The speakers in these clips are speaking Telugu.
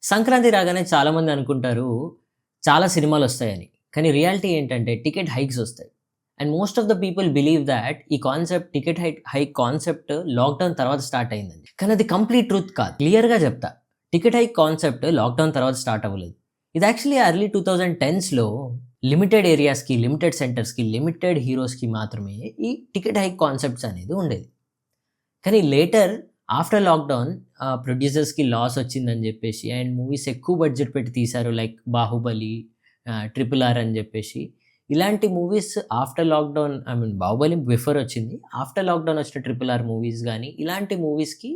సంక్రాంతి రాగానే చాలామంది అనుకుంటారు, చాలా సినిమాలొస్తాయని. కానీ రియాలిటీ ఏంటంటే టికెట్ హైక్స్ ఒస్తాయి. And most of the people believe that ఈ concept ticket hike concept lockdown తర్వాత స్టార్ట్ అయిందని. కానీ అది కంప్లీట్ ట్రూత్ కాదు. క్లియర్‌గా చెప్తా. టికెట్ హైక్ కాన్సెప్ట్ లాక్‌డౌన్ తర్వాత స్టార్ట్ అవ్వలేదు. ఇది యాక్చువల్లీ ఎర్లీ 2010స్‌లో లిమిటెడ్ ఏరియాస్‌కి, లిమిటెడ్ సెంటర్స్‌కి, లిమిటెడ్ హీరోస్‌కి మాత్రమే ఈ టికెట్ హైక్ కాన్సెప్ట్స్ అనేది ఉండేది. కానీ లేటర్ ఆఫ్టర్ లాక్‌డౌన్ ప్రొడ్యూసర్స్‌కి లాస్ వచ్చిందని జెప్పేసి అండ్ మూవీస్ ఎక్కువ బడ్జెట్ పెట్టి తీశారు. లైక్ 'బాహుబలి', 'ట్రిపుల్ ఆర్' అని జెప్పేసి. ఇలాంటి movies after lockdown 'Baahubali' before వచ్చింది. ఆఫ్టర్ లాక్‌డౌన్ వచ్చిన 'ట్రిపుల్ ఆర్' మూవీస్ గానీ, ఇలాంటి మూవీస్‌కి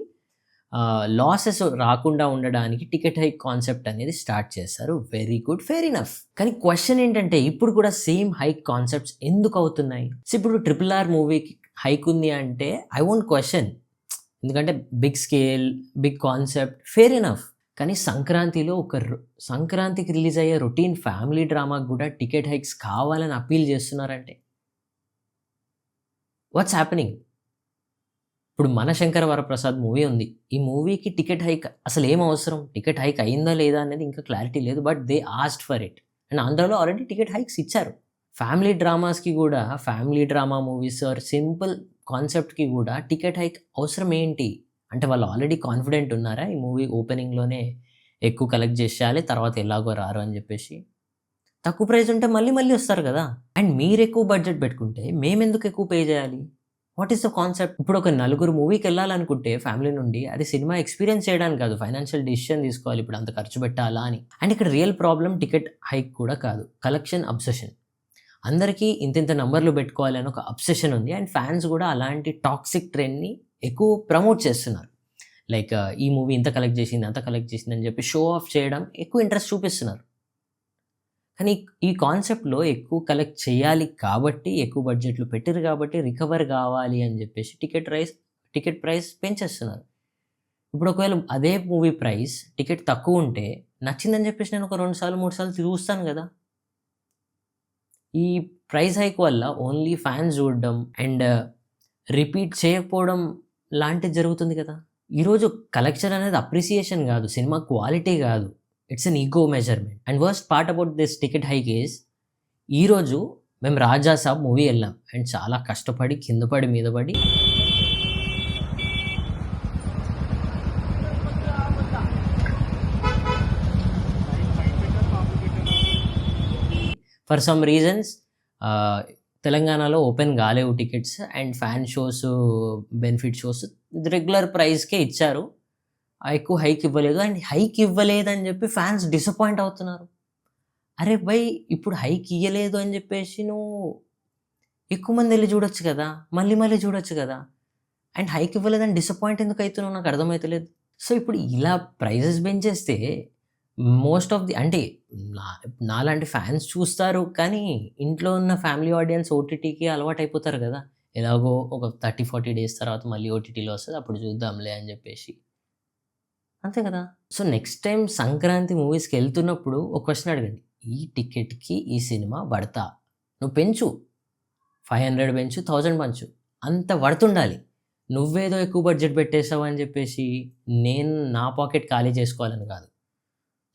లాసెస్ రాకుండా ఉండడానికి టికెట్ హైక్ కాన్సెప్ట్ అనేది స్టార్ట్ చేశారు. Very good. Fair enough. కానీ క్వెషన్ ఏంటంటే ఇప్పుడు కూడా సేమ్ హైక్ కాన్సెప్ట్స్ ఎందుకవుతున్నాయి? సో ఇప్పుడు 'ట్రిపుల్ ఆర్' మూవీకి హైక్ ఉంది అంటే ఐ వోంట్ క్వెషన్. ఎందుకంటే big scale, big concept, fair enough. కానీ సంక్రాంతికి రిలీజ్ అయ్యే రొటీన్ ఫ్యామిలీ డ్రామాకి గూడా టికెట్ హైక్స్ కావాలని అప్పీల్ చేస్తున్నారంటే వాట్స్ హ్యాపెనింగ్? ఇప్పుడు 'మనశంకర వరప్రసాద్' మూవీ ఉంది. ఈ మూవీకి టికెట్ హైక్ అసలేం అవసరం? టికెట్ హైక్ అయిందా లేదా అనేది ఇంకా క్లారిటీ లేదు. But they asked for it. And ఆంధ్రాలో ఆల్రెడీ టికెట్ హైక్స్ ఇచ్చారు. ఫ్యామిలీ డ్రామాస్‌కి గూడా family drama movies or simple కాన్సెప్ట్‌కి గూడా టికెట్ హైక్ అవసరం ఏంటి? అంటే వాళ్ళు ఆల్రెడీ కాన్ఫిడెంట్ ఉన్నారా? ఈ మూవీ ఓపెనింగ్‌లోనే ఎక్కువ కలెక్ట్ చేసేయాలి. తర్వాత ఎలాగో రారు అని జెప్పేసి. తక్కువ ప్రైస్ ఉంటే మళ్ళీ మళ్ళీ వస్తారు గదా! అండ్ మీరెక్కువ బడ్జెట్ పెట్టుకుంటే మేమెందుకు ఎక్కువ పే చేయాలి? What is the concept? ఇప్పుడు ఒక నలుగురు మూవీకెళ్ళాలనుకుంటే ఫ్యామిలీ నుండి అది సినిమా ఎక్స్‌పీరియన్స్ చేయడానికి కాదు. ఫైనాన్షియల్ డెసిషన్ తీసుకోవాలి. ఇప్పుడు అంత ఖర్చు పెట్టాలా అని. అండ్ ఇక్కడ రియల్ ప్రాబ్లమ్ టికెట్ హైక్ కూడా కాదు. Collection obsession. అందరికీ ఇంతింత నంబర్‌లు పెట్టుకోవాలి అని ఒక అబ్సెషన్ ఉంది. అండ్ ఫ్యాన్స్ గూడా అలాంటి టాక్సిక్ ట్రెండ్‌ని ఎక్కువ ప్రమోట్ చేస్తున్నారు. లైక్ ఈ మూవీ ఇంత కలెక్ట్ చేసింది, అంత కలెక్ట్ చేసింది అని చెప్పి షో ఆఫ్ చేయడం ఎక్కువ ఇంట్రెస్ట్ చూపిస్తున్నారు. కానీ ఈ కాన్సెప్ట్‌లో ఎక్కువ కలెక్ట్ చేయాలి కాబట్టి, ఎక్కువ బడ్జెట్‌లు పెట్టిర్రు కాబట్టి రికవర్ కావాలి అని చెప్పేసి టికెట్ ప్రైస్ పెంచేస్తున్నారు. ఇప్పుడు ఒకవేళ అదే మూవీ ప్రైస్ టికెట్ తక్కువుంటే నచ్చిందని చెప్పేసి నేను ఒక 2 సార్లు, 3 సార్లు చూస్తాను గదా! ఈ ప్రైస్ హైక్ వల్ల ఓన్లీ ఫ్యాన్స్ చూడడం అండ్ రిపీట్ చేయకపోవడం లాంటిది జరుగుతుంది కదా! ఈరోజు కలెక్షన్ అనేది అప్రిసియేషన్ గాదు. సినిమా క్వాలిటీ గాదు. It's an ego measurement. And worst part about this ticket hike is ఈరోజు మేము 'రాజా సాబ్' మూవీ ఎళ్ళాం. అండ్ చాలా కష్టపడి కింద పడి, మీద పడి ఫర్ సమ్ రీజన్స్ తెలంగాణలో ఓపెన్ గాలేవు tickets and fan shows, benefit shows regular ప్రైస్‌కే ఇచ్చారు. ఎక్కువ హైక్ ఇవ్వలేదు. అండ్ హైక్ ఇవ్వలేదని చెప్పి ఫ్యాన్స్ డిసప్పాయింట్ అవుతున్నారు. అరే భయ్! ఇప్పుడు హైక్ ఇయ్యలేదు అని చెప్పేసి నువ్వు ఎక్కువ మంది ఎళ్లి చూడొచ్చు కదా! మళ్ళీ మళ్ళీ చూడొచ్చు కదా! అండ్ హైక్ ఇవ్వలేదని డిసప్పాయింట్ ఎందుకు అయితున్నావు నాకు అర్థమైతలేదు. సో, ఇప్పుడు ఇలా ప్రైజెస్ పెంచేస్తే మోస్ట్ ఆఫ్ ది అంటే నా నాలాంటి ఫ్యాన్స్ చూస్తారు. కానీ ఇంట్లో ఉన్న ఫ్యామిలీ ఆడియన్స్ ఓటీటీకి అలవాటయిపోతారు గదా! ఎలాగో ఒక 30, 40 డేస్ తర్వాత మళ్ళీ ఓటీటీలో వస్తది. అప్పుడు చూద్దాంలే అని జెప్పేసి. అంతే కదా! సో, నెక్స్ట్ టైమ్ సంక్రాంతి మూవీస్‌కెళ్తున్నప్పుడు ఒక క్వెషన్ అడగండి. ఈ టికెట్‌కి ఈ సినిమా వర్తా? నువ్వు పెంచు. 500 పెంచు, 1000 పంచు. అంత వర్తుండాలి. నువ్వేదో ఎక్కువ బడ్జెట్ పెట్టేసావు అని జెప్పేసి నేను నా పాకెట్ ఖాళీ చేసుకోవాలని గాదు.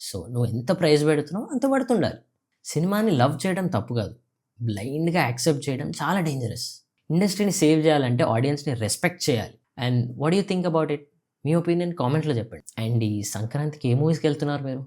సో, నువ్వు ఎంత ప్రైస్ పెడుతున్నావో అంత పడుతుండాలి. సినిమాని లవ్ చేయడం తప్పు కాదు. బ్లైండ్‌గా యాక్సెప్ట్ చేయడం చాలా డేంజరస్. ఇండస్ట్రీని సేవ్ చేయాలంటే ఆడియన్స్‌ని రెస్పెక్ట్ చేయాలి. And what do you think about it? Me opinion కామెంట్‌లో చెప్పండి. అండ్ ఈ సంక్రాంతికి ఏ మూవీస్‌కెళ్తున్నారు మీరు?